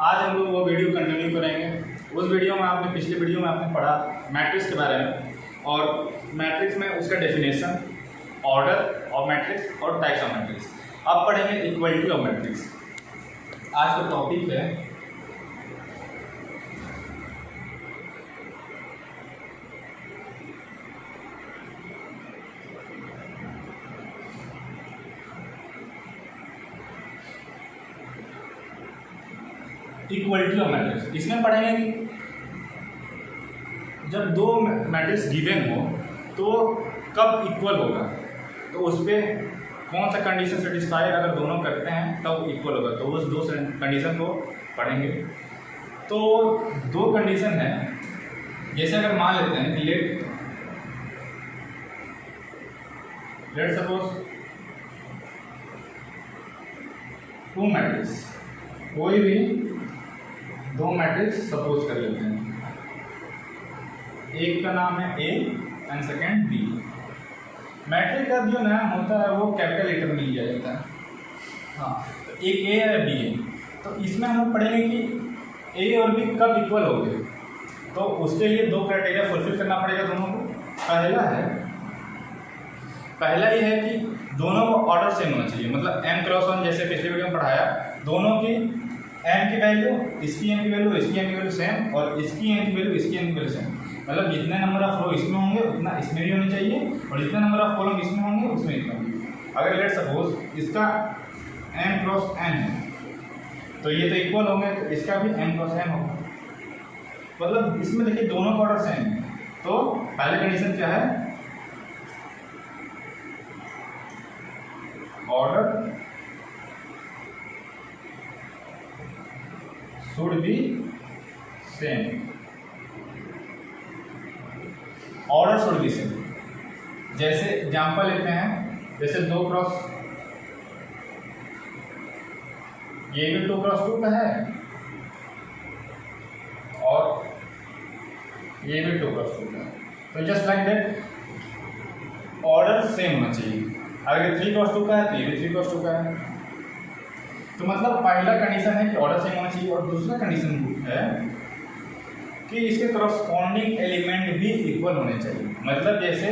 आज हम लोग वो वीडियो कंटिन्यू करेंगे। उस वीडियो में पिछले वीडियो में आपने पढ़ा मैट्रिक्स के बारे में, और मैट्रिक्स में उसका डेफिनेशन, ऑर्डर ऑफ मैट्रिक्स और टाइप्स ऑफ मैट्रिक्स। अब पढ़ेंगे इक्वलिटी ऑफ मैट्रिक्स। आज का टॉपिक है इक्वलिटी ऑफ मैट्रिक्स। इसमें पढ़ेंगे कि जब दो मैट्रिक्स गिवन हो तो कब इक्वल होगा, तो उस पर कौन सा कंडीशन सेटिस्फाई अगर दोनों करते हैं तब इक्वल होगा। तो उस दो कंडीशन को पढ़ेंगे। तो दो कंडीशन है, जैसे अगर मान लेते हैं कि लेट सपोज टू मैट्रिक्स, कोई भी दो मैट्रिक्स सपोज कर लेते हैं। एक का नाम है A and second B. Matrix का जो नाम होता है वो कैपिटल लेटर में लिया जाता है। हाँ, तो एक ए है बी है, तो इसमें हम लोग पढ़ेंगे कि ए और बी कब इक्वल हो गए। तो उसके लिए दो क्राइटेरिया फुलफिल करना पड़ेगा दोनों को। पहला ये है कि दोनों को ऑर्डर सेम होना चाहिए, मतलब m क्रॉस 1, जैसे पिछले वीडियो में पढ़ाया, दोनों की m की वैल्यू, इसकी m की वैल्यू, इसकी m की वैल्यू सेम, और इसकी m की वैल्यू, इसकी m की वैल्यू सेम। मतलब जितने नंबर ऑफ रो इसमें होंगे उतना इसमें भी होनी चाहिए, और जितने नंबर ऑफ कॉलम इसमें होंगे उसमें इतना होंगे। अगर लेट सपोज इसका m क्रॉस n है तो ये तो इक्वल होंगे, तो इसका भी m क्रॉस n होगा। मतलब इसमें देखिए दोनों का ऑर्डर सेम है। तो पहले कंडीशन क्या है, order should be same. Order should be same. जैसे एग्जांपल लेते हैं, जैसे 2 क्रॉस, ये भी 2 क्रॉस 2 का है और ये भी 2 क्रॉस 2 का है। तो just like that order same होना चाहिए। अगर ये 3 क्रॉस 2 का है तो ये भी 3 क्रॉस 2 का है। तो मतलब पहला कंडीशन है कि ऑर्डर सेम होना चाहिए, और दूसरा कंडीशन है कि इसके करस्पॉन्डिंग एलिमेंट भी इक्वल होने चाहिए। मतलब जैसे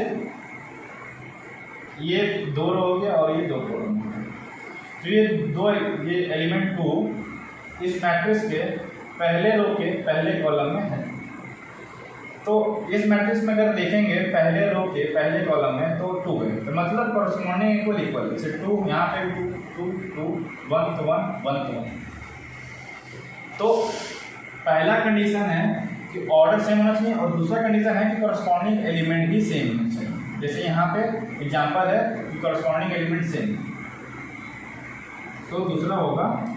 ये 2 रो हो गया और ये 2 कॉलम हो गया, तो ये एलिमेंट 2 इस मैट्रिक्स के पहले रो के पहले कॉलम में है। तो इस मैट्रिक्स में अगर देखेंगे पहले रो के पहले कॉलम में तो 2 है, तो मतलब करस्पॉन्डिंग इक्वल। जैसे 2 यहाँ पे 2 2 1 तो 1 1 तो 1। तो पहला कंडीशन है कि ऑर्डर सेम होना चाहिए, और दूसरा कंडीशन है कि करस्पॉन्डिंग एलिमेंट भी सेम होना चाहिए। जैसे यहाँ पे एग्जांपल है कि करस्पॉन्डिंग एलिमेंट सेम, तो दूसरा होगा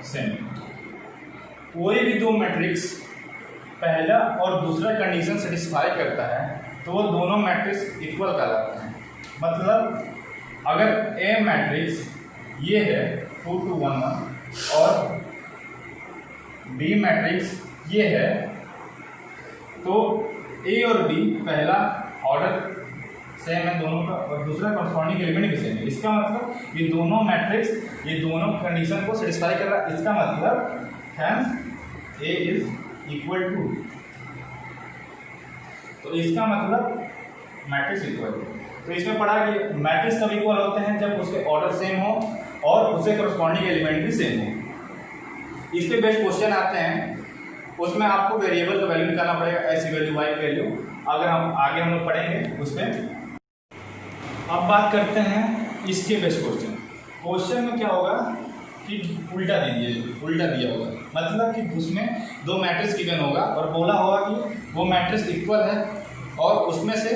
सेम। कोई भी दो मैट्रिक्स पहला और दूसरा कंडीशन सेटिस्फाई करता है तो वो दोनों मैट्रिक्स इक्वल कहलाते हैं। मतलब अगर ए मैट्रिक्स ये है 2 2 1 1 और बी मैट्रिक्स ये है, तो ए और बी पहला ऑर्डर सेम है दोनों का, और दूसरा करस्पॉन्डिंग एलिमेंट भी सेम है। इसका मतलब ये दोनों मैट्रिक्स ये दोनों कंडीशन को सेटिस्फाई कर रहा है। इसका मतलब hence A is equal to, तो इसका मतलब मैट्रिक्स इक्वल। तो इसमें पढ़ा कि मैट्रिक्स कब इक्वल होते हैं, जब उसके ऑर्डर सेम हो और उसके करस्पॉन्डिंग एलिमेंट भी सेम हो। इस पे बेस्ट क्वेश्चन आते हैं, उसमें आपको वेरिएबल का वैल्यू निकालना पड़ेगा, ऐसी वैल्यू वाई वैल्यू। अगर हम लोग पढ़ेंगे उसमें। अब बात करते हैं इसके बेस्ट क्वेश्चन। क्वेश्चन में क्या होगा कि उल्टा दिया होगा। मतलब कि उसमें दो मैट्रिक्स गिवन होगा और बोला होगा कि वो मैट्रिक्स इक्वल है, और उसमें से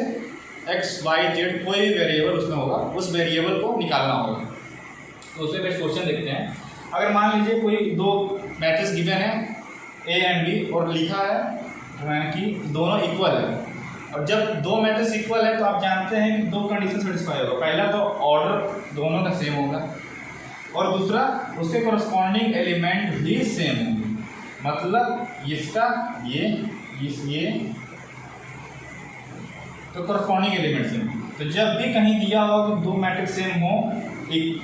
x y z कोई भी वेरिएबल उसमें होगा, उस वेरिएबल को निकालना होगा। तो उससे बेस्ट क्वेश्चन देखते हैं। अगर मान लीजिए कोई दो मैट्रिक्स गिवन है ए एंड बी, और लिखा है कि दोनों इक्वल है, और जब दो मैट्रिक्स इक्वल है तो आप जानते हैं कि दो कंडीशन सेटिस्फाई होगा। पहला तो ऑर्डर दोनों का सेम होगा, और दूसरा उसके कॉरस्पॉन्डिंग एलिमेंट भी सेम होंगे, मतलब इसका ये तो कॉरस्पॉन्डिंग एलिमेंट सेम। तो जब भी कहीं दिया हो कि दो मैट्रिक्स सेम हो,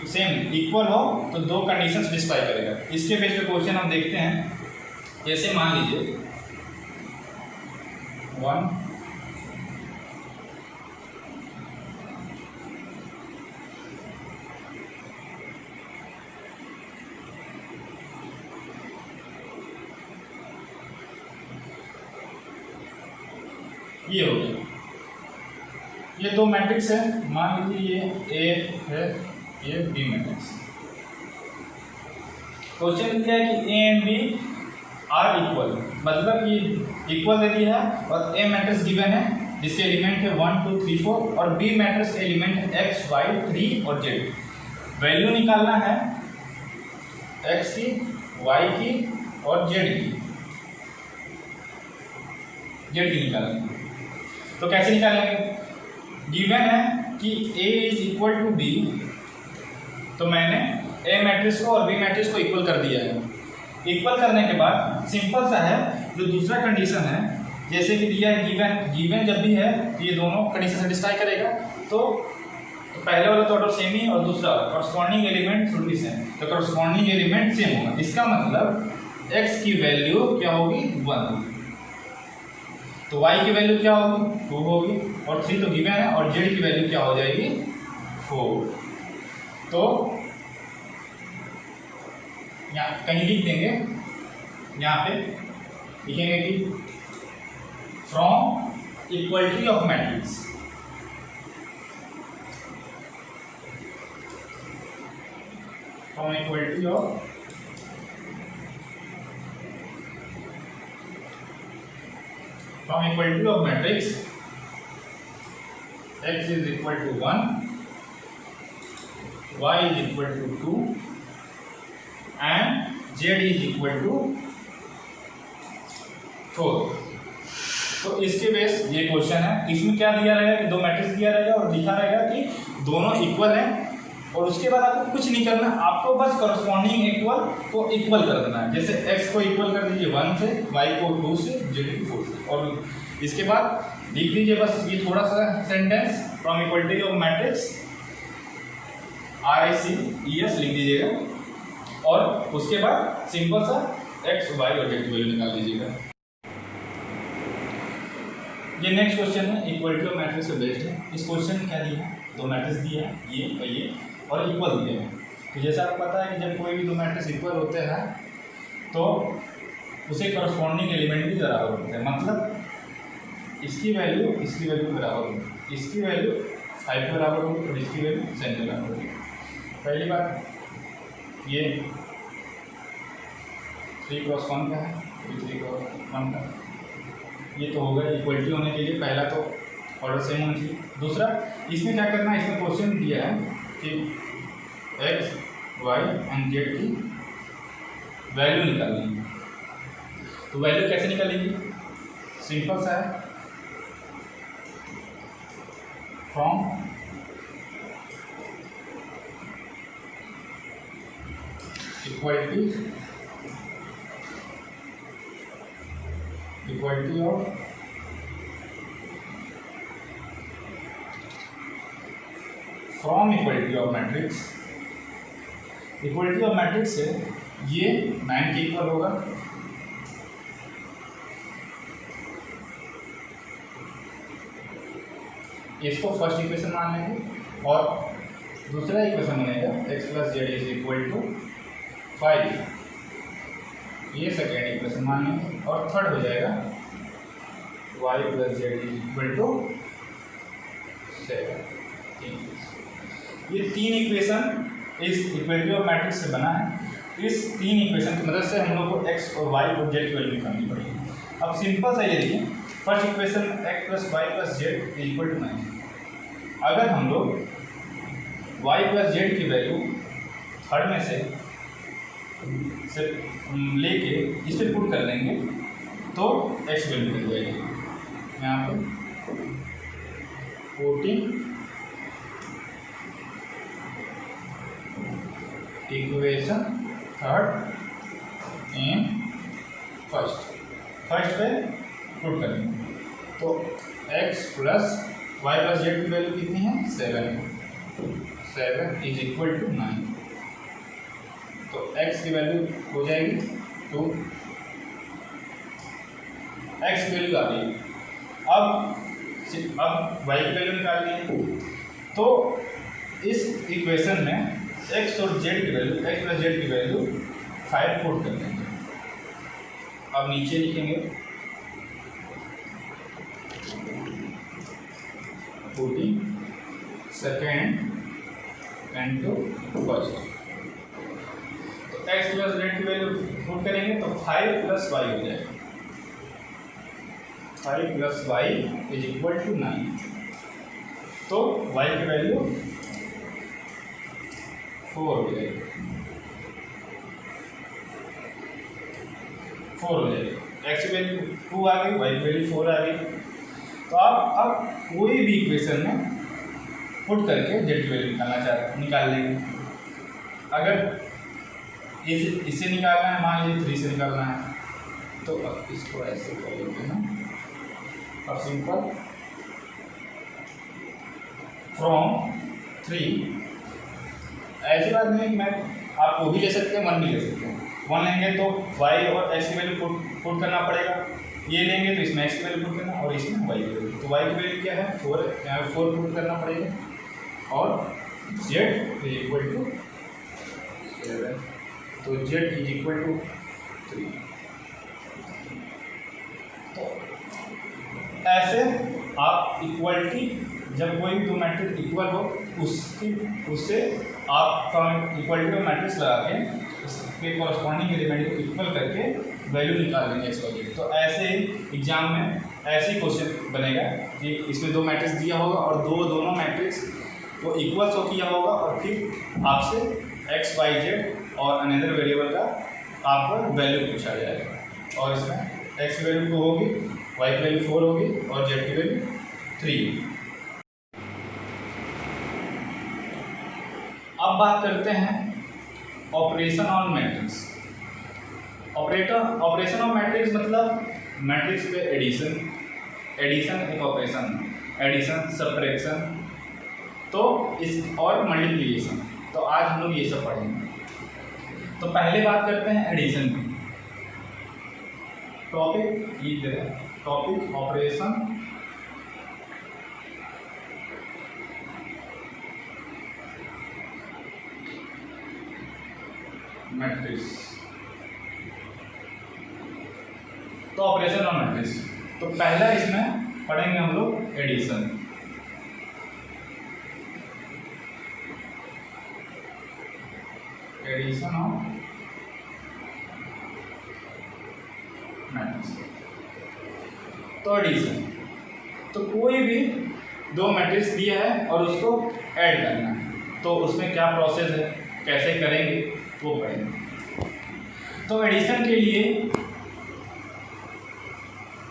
सेम इक्वल हो, तो दो कंडीशंस डिस्प्लाई करेगा। इसके बेस पे क्वेश्चन हम देखते हैं। जैसे मान लीजिए 1 ये हो गया, ये दो मैट्रिक्स है, मान लीजिए ये ए है, ये बी मैट्रिक्स। क्वेश्चन क्या है कि A and B are equal, मतलब ये इक्वल दे दिया है और ए मैट्रिक्स गिवन है जिसके एलिमेंट है 1 2 3 4 और बी मैट्रिक्स एलिमेंट है एक्स वाई 3 और जेड। वैल्यू निकालना है एक्स की, वाई की और जेड की निकालनी है। तो कैसे निकालेंगे? गिवन है कि A is equal to B, तो मैंने A मैट्रिक्स को और B मैट्रिक्स को इक्वल कर दिया है। इक्वल करने के बाद सिंपल सा है, जो दूसरा कंडीशन है जैसे कि दिया है गिवन जब भी है तो ये दोनों कंडीशन सेटिस्फाई करेगा। तो पहले वाला तो ऑर्डर सेम ही और दूसरा corresponding element should be same, तो कॉरस्पॉन्डिंग एलिमेंट सेम होगा। इसका मतलब x की वैल्यू क्या होगी 1, तो y की वैल्यू क्या होगी 2 होगी और 3 तो गिवन है और z की वैल्यू क्या हो जाएगी 4। तो यहाँ कहीं लिख देंगे, यहाँ पे लिखेंगे कि from equality of matrix, from equality of matrix x is equal to 1, y is equal to 2 and z is equal to 4। तो इसके बेस ये क्वेश्चन है। इसमें क्या दिया रहेगा कि दो मैट्रिक्स दिया रहेगा और लिखा रहेगा कि दोनों इक्वल हैं और उसके बाद आपको कुछ नहीं करना, आपको बस कॉरस्पॉन्डिंग इक्वल को इक्वल कर देना है। जैसे x को इक्वल कर दीजिए 1 से, y को 2 से, z को 4 से और इसके बाद लिख दीजिए बस ये थोड़ा सा sentence, from equality of matrix RICES लिख दीजिएगा और उसके बाद सिंपल सा x y और z की वैल्यू निकाल दीजिएगा। ये नेक्स्ट क्वेश्चन है, इक्वलिटी ऑफ मैट्रिक्स से बेस्ड है। इस क्वेश्चन में क्या दिया है, दो मैट्रिक्स दिया है ये और इक्वल दिया है। तो जैसा आपको पता है कि जब कोई भी दो मैट्रिक्स इक्वल होते हैं तो उसे कॉरस्पॉन्डिंग एलिमेंट भी बराबर होते हैं, मतलब इसकी वैल्यू बराबर होगी, इसकी वैल्यू 5 के बराबर होगी और इसकी वैल्यू 7 के बराबर होगी। पहली बात ये 3 क्रॉस 1 का है, 3 क्रॉस 1 का, ये तो होगा इक्वलिटी होने के लिए पहला तो ऑर्डर सेम होना चाहिए। दूसरा इसमें क्या करना है, इसमें क्वेश्चन दिया है कि x y एंड z की वैल्यू निकालनी है। तो वैल्यू कैसे निकालेंगे, सिंपल सा है, from equality of from equality of matrix, equality of matrix से ये 9 के इक्वल होगा, इसको फर्स्ट इक्वेशन मान लेंगे और दूसरा इक्वेशन बनेगा x plus z is equal to 5, ये सेकेंड इक्वेशन मान लेंगे और थर्ड हो जाएगा y plus z is equal to 7। ये 3 इक्वेशन इस इक्वलिटी ऑफ मैट्रिक्स से बना है। इस 3 इक्वेशन की मदद से हम लोग को x और y और z की वैल्यू निकालनी पड़ेगी। अब सिंपल सा ये देखिए, first equation x plus y plus z equal to 9। अगर हम लोग y प्लस जेड की वैल्यू थर्ड में से लेके इस पर पुट कर देंगे तो x वैल्यू मिल जाएगी। यहाँ पर 14 इक्वेशन थर्ड इन फर्स्ट पे पुट करेंगे। तो x plus y plus z की वैल्यू कितनी है 7 इज इक्वल टू 9। तो x की वैल्यू हो जाएगी 2, x की वैल्यू आ गई। अब y की वैल्यू निकालनी है। तो इस इक्वेशन में x और z की वैल्यू x प्लस जेड की वैल्यू 5 पुट कर देंगे। अब नीचे लिखेंगे पुटिंग सेकेंड इनटू फर्स्ट। तो x प्लस जेड की वैल्यू पुट करेंगे तो 5 प्लस वाई हो जाएगा। 5 plus y is equal to 9। तो y की वैल्यू 4 हो जाएगी। 4 हो जाएगी। x की वैल्यू 2 आ गई, y की वैल्यू 4 आ गई। तो आप अब कोई भी इक्वेशन में पुट करके z की वैल्यू निकाल लेंगे। अगर इससे निकालना है, मान लीजिए 3 से निकालना है, तो अब इसको ऐसे कर लेते हैं। अब सिंपल फ्रॉम 3, ऐसी बात नहीं, मैं आप वो भी ले सकते हैं 1 भी ले सकते हैं। 1 लेंगे तो y और x की वैल्यू पुट करना पड़ेगा, ये लेंगे तो इसमें x की वैल्यू पुट करना और इसमें y की वैल्यू। तो y की वैल्यू क्या है 4, यहाँ 4 पुट करना पड़ेगा और z इज इक्वल टू 7। तो z इज इक्वल टू 3। तो ऐसे आप इक्वलिटी, जब कोई भी दो मैट्रिक्स इक्वल हो उससे आप इक्वलिटी का मैट्रिक्स लगा के उसके कॉरस्पॉन्डिंग एलिमेंट को इक्वल करके वैल्यू निकाल लेंगे एक्स वाई जेड। तो ऐसे ही एग्जाम में ऐसे ही क्वेश्चन बनेगा कि इसमें दो मैट्रिक्स दिया होगा और दोनों मैट्रिक्स को इक्वल शो किया होगा और फिर आपसे एक्स वाई जेड और अनदर वेरिएबल का आपको वैल्यू पूछा जाएगा। और इसमें एक्स की वैल्यू 2 होगी, वाई की वैल्यू 4 होगी और जेड की वैल्यू 3। अब बात करते हैं operation on matrix. Operation on matrix मतलब मैट्रिक्स पे एडिशन एक ऑपरेशन, एडिशन सब्ट्रैक्शन तो इस और मल्टीप्लिकेशन। तो आज हम लोग ये सब पढ़ेंगे। तो पहले बात करते हैं एडिशन की। Topic operation matrix. तो ऑपरेशन ऑन मैट्रिक्स, तो पहला इसमें पढ़ेंगे हम लोग एडिशन। Addition of matrix. तो एडिशन, तो कोई भी दो मैट्रिक्स दिया है और उसको ऐड करना है, तो उसमें क्या प्रोसेस है, कैसे करेंगे वो पढ़ेंगे। तो एडिशन के लिए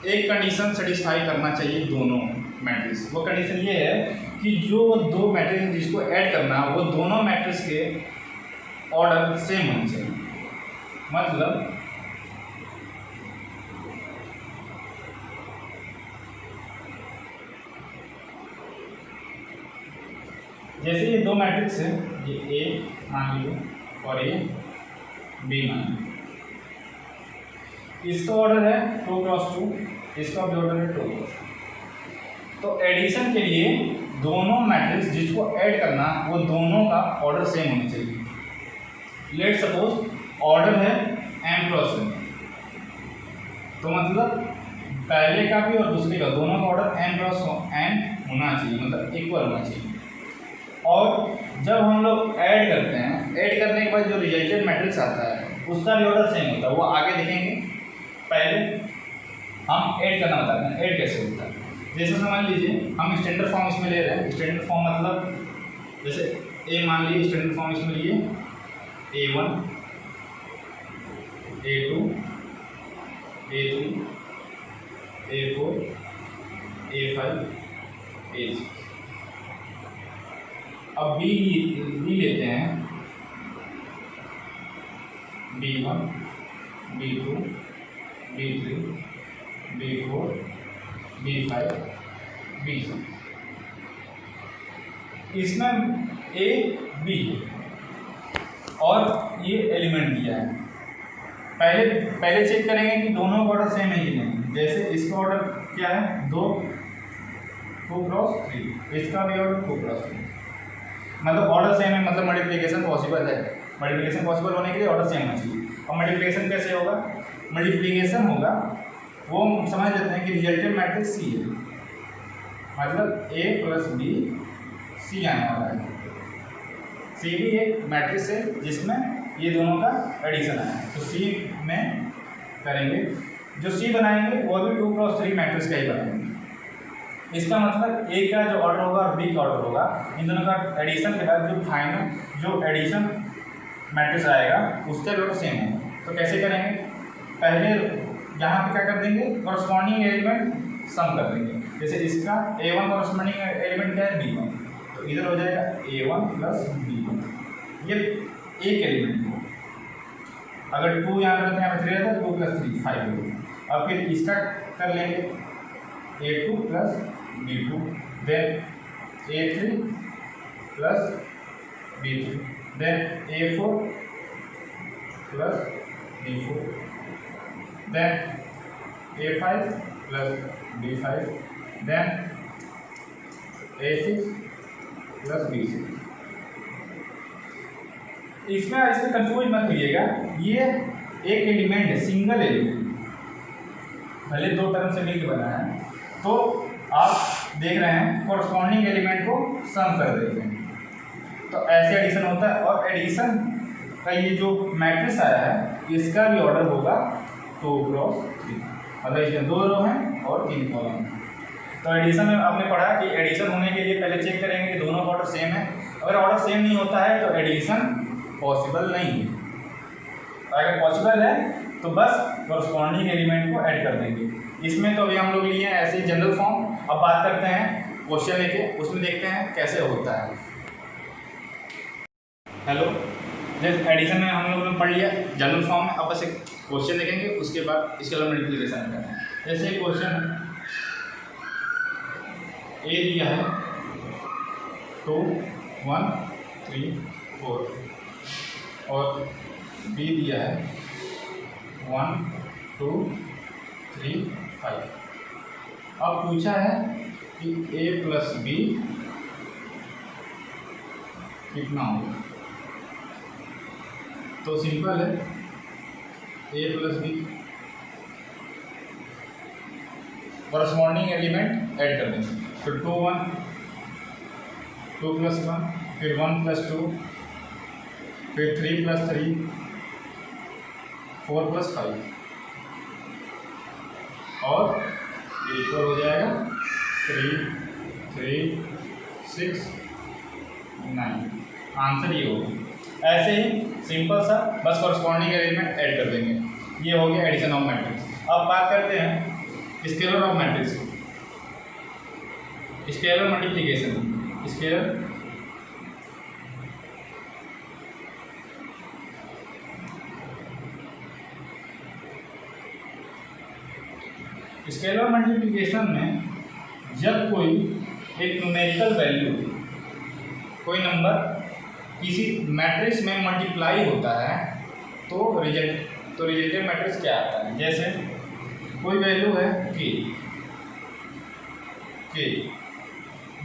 एक कंडीशन सेटिस्फाई करना चाहिए दोनों मैट्रिक्स। वो कंडीशन ये है कि जो दो मैट्रिक्स जिसको ऐड करना है वो दोनों मैट्रिक्स के ऑर्डर सेम होने चाहिए। मतलब जैसे ये दो मैट्रिक्स है, ये ए मान लीजिए और ये बी मान लीजिए, इसका ऑर्डर है 2 क्रॉस 2, इसका भी ऑर्डर है 2 क्रॉस 2। तो एडिशन के लिए दोनों मैट्रिक्स जिसको ऐड करना वो दोनों का ऑर्डर सेम होना चाहिए। लेट सपोज ऑर्डर है m क्रॉस n, तो मतलब पहले का भी और दूसरे का दोनों का ऑर्डर n क्रॉस n होना चाहिए, मतलब इक्वल होना चाहिए। और जब हम लोग ऐड करते हैं, ऐड करने के बाद जो रिजल्टेड मैट्रिक्स आता है उसका भी ऑर्डर सेम होता है, वो आगे देखेंगे। पहले हम ऐड करना बताते हैं, ऐड कैसे होता है। जैसे समझ लीजिए हम स्टैंडर्ड फॉर्म इसमें ले रहे हैं। स्टैंडर्ड फॉर्म मतलब जैसे ए मान लीजिए, स्टैंडर्ड फॉर्म इसमें लिए A1 A2 A3 A4 A5 A6। अब बी लेते हैं, B1 B2 B3 B4 B5 B6। इसमें A B और ये एलिमेंट दिया है। पहले चेक करेंगे कि दोनों का ऑर्डर सेम है कि नहीं। जैसे इसका ऑर्डर क्या है, 2 क्रॉस 3, इसका भी ऑर्डर 2 क्रॉस 3, मतलब ऑर्डर सेम है, मतलब मल्टीप्लिकेशन पॉसिबल है। मल्टीप्लिकेशन पॉसिबल होने के लिए ऑर्डर सेम होना चाहिए। और मल्टीप्लिकेशन कैसे होगा, मल्टीप्लिकेशन होगा वो समझ लेते हैं कि रिजल्टेंट मैट्रिक्स सी है, मतलब A प्लस B C आने वाला है। सी भी एक मैट्रिक्स है जिसमें ये दोनों का एडिशन आया है, तो सी में करेंगे। जो सी बनाएंगे वो भी 2 क्रॉस 3 मैट्रिक्स का ही बनाएंगे। इसका मतलब ए का जो ऑर्डर होगा और बी का ऑर्डर होगा, इन दोनों का एडिशन के बाद जो फाइनल जो एडिशन मैट्रिक्स आएगा उसका भी ऑर्डर सेम होगा। तो कैसे करेंगे, पहले यहाँ पे क्या कर देंगे, कॉरस्पॉन्डिंग एलिमेंट सम कर देंगे। जैसे इसका A1 कॉरस्पॉन्डिंग एलिमेंट क्या है, B1, तो इधर हो जाएगा A1 प्लस B1, ये एक एलिमेंट को। अगर 2 यहाँ रहता है, यहाँ पे 3 रहता है, 2 प्लस 3 5 होगा। अब फिर इसका कर लेंगे A2 plus B2, then A3 plus B3, then A4 plus B4, then A5 plus B5, then A6 plus B6। इसमें ऐसे कंफ्यूज मत होइएगा, ये एक एलिमेंट है, सिंगल एलिमेंट, पहले 2 टर्म से मिलकर बना है। तो आप देख रहे हैं कॉरस्पॉन्डिंग एलिमेंट को सम कर देते हैं, तो ऐसे एडिशन होता है। और एडिशन का ये जो मैट्रिक्स आया है इसका भी ऑर्डर होगा 2 क्रॉस 3, मतलब इसमें 2 रो हैं और 3 कॉलम हैं। तो एडिशन में आपने पढ़ा कि एडिशन होने के लिए पहले चेक करेंगे कि दोनों का ऑर्डर सेम है। अगर ऑर्डर सेम नहीं होता है तो एडिशन पॉसिबल नहीं है। अगर पॉसिबल है तो बस कॉरस्पॉन्डिंग एलिमेंट को ऐड कर देंगे। इसमें तो अभी हम लोग लिए हैं ऐसे ही जनरल फॉर्म। अब बात करते हैं क्वेश्चन लेके, उसमें देखते हैं कैसे होता है। हेलो, जैसे एडिशन में हम लोगों ने पढ़ लिया जनरल फॉर्म में, अब बस एक क्वेश्चन देखेंगे, उसके बाद इसके अलावा मल्टीप्लिकेशन करना है। जैसे क्वेश्चन ए दिया है 2 1 3 4 और बी दिया है 1 2 3 5। अब पूछा है कि a प्लस बी कितना होगा। तो सिंपल है, a plus B corresponding element add कर देंगे। तो 2 1 2 प्लस 1, फिर 1 प्लस 2, फिर 3 प्लस 3, 4 प्लस 5 और इक्वल हो जाएगा 3 3 6 9। आंसर ये होगा। ऐसे ही सिंपल सा बस कॉरस्पॉन्डिंग एलिमेंट ऐड कर देंगे। ये हो गया एडिशन ऑफ मैट्रिक्स। अब बात करते हैं scalar of matrix, scalar multiplication. Scalar multiplication में जब कोई एक न्यूमेरिकल वैल्यू, कोई नंबर किसी मैट्रिक्स में मल्टीप्लाई होता है तो रिजल्टेंट मैट्रिक्स क्या आता है। जैसे कोई वैल्यू है k,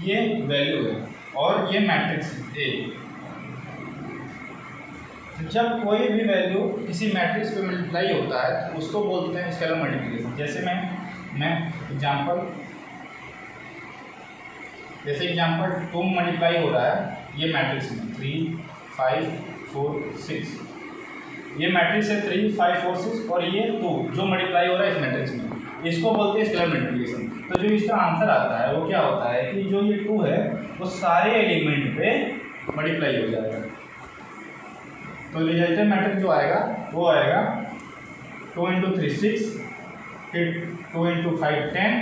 ये वैल्यू है और ये मैट्रिक्स A। जब कोई भी वैल्यू किसी मैट्रिक्स पे मल्टीप्लाई होता है तो उसको बोलते हैं स्केलर मल्टीप्लिकेशन। जैसे मैं एग्जांपल 2 मल्टीप्लाई हो रहा है ये मैट्रिक्स में 3 5 4 6, ये मैट्रिक्स है 3 5 4 6 और ये 2 जो मल्टीप्लाई हो रहा है इस मैट्रिक्स में, इसको बोलते हैं स्केलर मल्टीप्लिकेशन। तो जो इसका आंसर आता है वो क्या होता है कि जो ये 2 है वो सारे एलिमेंट पे मल्टीप्लाई हो जाएगा। तो रिजल्टेंट मैट्रिक्स जो आएगा वो आएगा 2 × 3 6, फिर 2 × 5 10,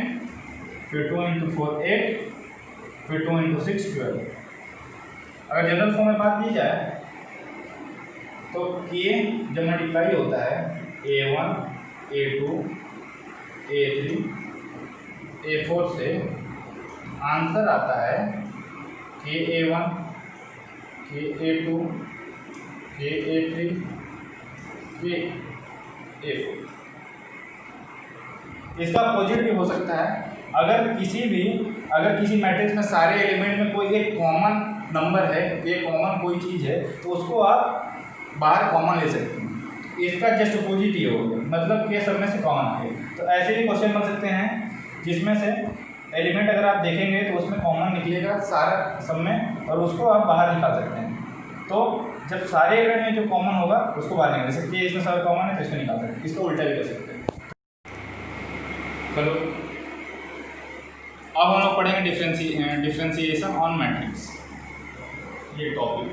फिर 2 × 4 8, फिर 2 × 6 12। अगर जनरल फॉर्म में बात की जाए तो के जब मल्टीप्लाई होता है A1 A2 A3 A4 से आंसर आता है के A1 के A2 के A3 के A4। इसका अपोजिट भी हो सकता है। अगर किसी मैट्रिक्स में सारे एलिमेंट में कोई एक कॉमन नंबर है, एक कॉमन कोई चीज़ है, तो उसको आप बाहर कॉमन ले सकते हैं। इसका जस्ट अपोजिट ये हो गया, मतलब कि सब में से कॉमन आ गया। तो ऐसे भी क्वेश्चन बन सकते हैं जिसमें से एलिमेंट अगर आप देखेंगे तो उसमें कॉमन निकलेगा सारा सब में, और उसको आप बाहर निकाल सकते हैं। तो जब सारे एलिमेंट में जो कॉमन होगा उसको बाहर निकाल सकते हैं। इसमें सारा कॉमन है तो इसको निकाल सकते हैं। इसको उल्टा भी कर सकते हैं। चलो अब हम लोग पढ़ेंगे डिफरेंशिएशन ऑन मैट्रिक्स, ये टॉपिक।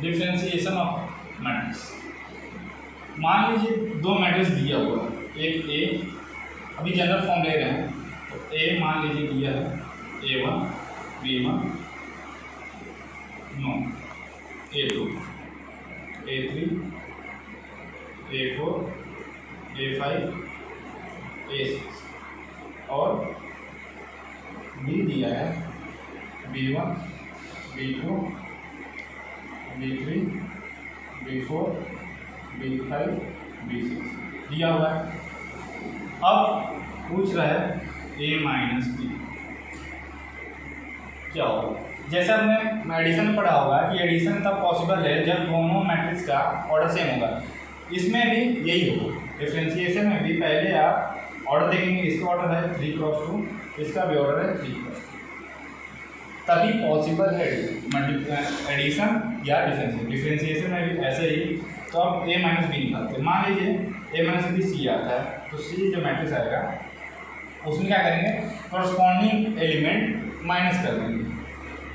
Differentiation of matrix. मान लीजिए दो मैट्रिक्स दिया हुआ है, एक ए, अभी जनरल फॉर्म ले रहे हैं, तो ए मान लीजिए दिया है A1 B1 no A2 A3 A4 A5 A6, और बी दिया है B1 B2 B3 B4 B5 B6 दिया हुआ है। अब पूछ रहा है A माइनस बी क्या होगा। जैसे हमने एडिशन में पढ़ा होगा कि एडिशन तब पॉसिबल है जब दोनों मैट्रिक्स का ऑर्डर सेम होगा। इसमें भी यही होगा। डिफरेंशिएशन में भी पहले आप ऑर्डर देखेंगे, इसका ऑर्डर है 3×2, इसका भी ऑर्डर है 3×2, तभी पॉसिबल है एडिशन या डिफरेंशिएशन में भी ऐसे ही। तो अब A माइनस बी निकालते हैं। मान लीजिए A माइनस बी सी आता है, तो सी जो मैट्रिक्स आएगा उसमें क्या करेंगे, कॉरस्पॉन्डिंग एलिमेंट माइनस कर देंगे,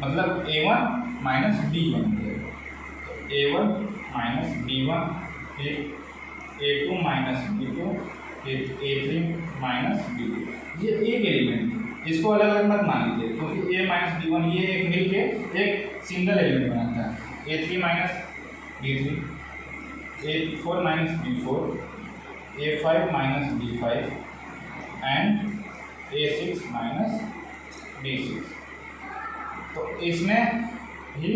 मतलब A1 minus B1, A1 minus B1, फिर A2 माइनस B2, फिर A3 माइनस B2। ये एक एलिमेंट, इसको अलग अलग मत मान लीजिए, क्योंकि A माइनस B1 ये एक मिलके एक सिंगल एलिमेंट बनाता है। A3 minus B3, A4 minus B4, A5 minus B5 and A6 minus B6। तो इसमें ही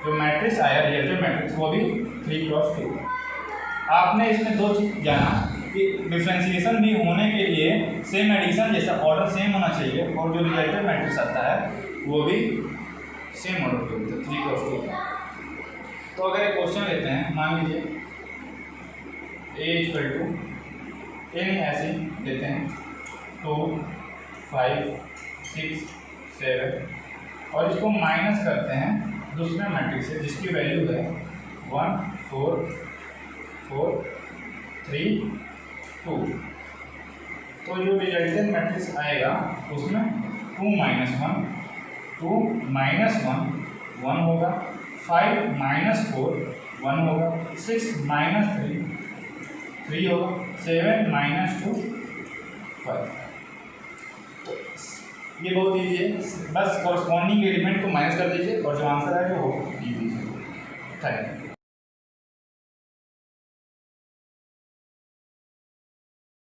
जो मैट्रिक्स आया रिएक्टिव मैट्रिक्स वो भी 3×2। आपने इसमें दो चीज जाना कि डिफरेंशिएशन भी होने के लिए सेम एडिशन जैसा ऑर्डर सेम होना चाहिए, और जो रिएक्टिव मैट्रिक्स आता है वो भी सेम ऑर्डर के होते हैं, 3×2। तो अगर एक क्वेश्चन लेते हैं, मान लीजिए A ऐसे लेते हैं 2 5 6 7, और इसको माइनस करते हैं दूसरे मैट्रिक्स से जिसकी वैल्यू है 1 4 4 3 2। तो जो रिजल्टेंट मैट्रिक्स आएगा उसमें 2 माइनस 1 2 माइनस 1 1 होगा, 5 माइनस 4 1 होगा, 6 माइनस 3 3 होगा, 7 माइनस 2 5। तो ये बहुत ईजी है, बस कॉरस्पॉन्डिंग एलिमेंट को माइनस कर दीजिए और जो आंसर आएगा वो लीजिए। Thank you.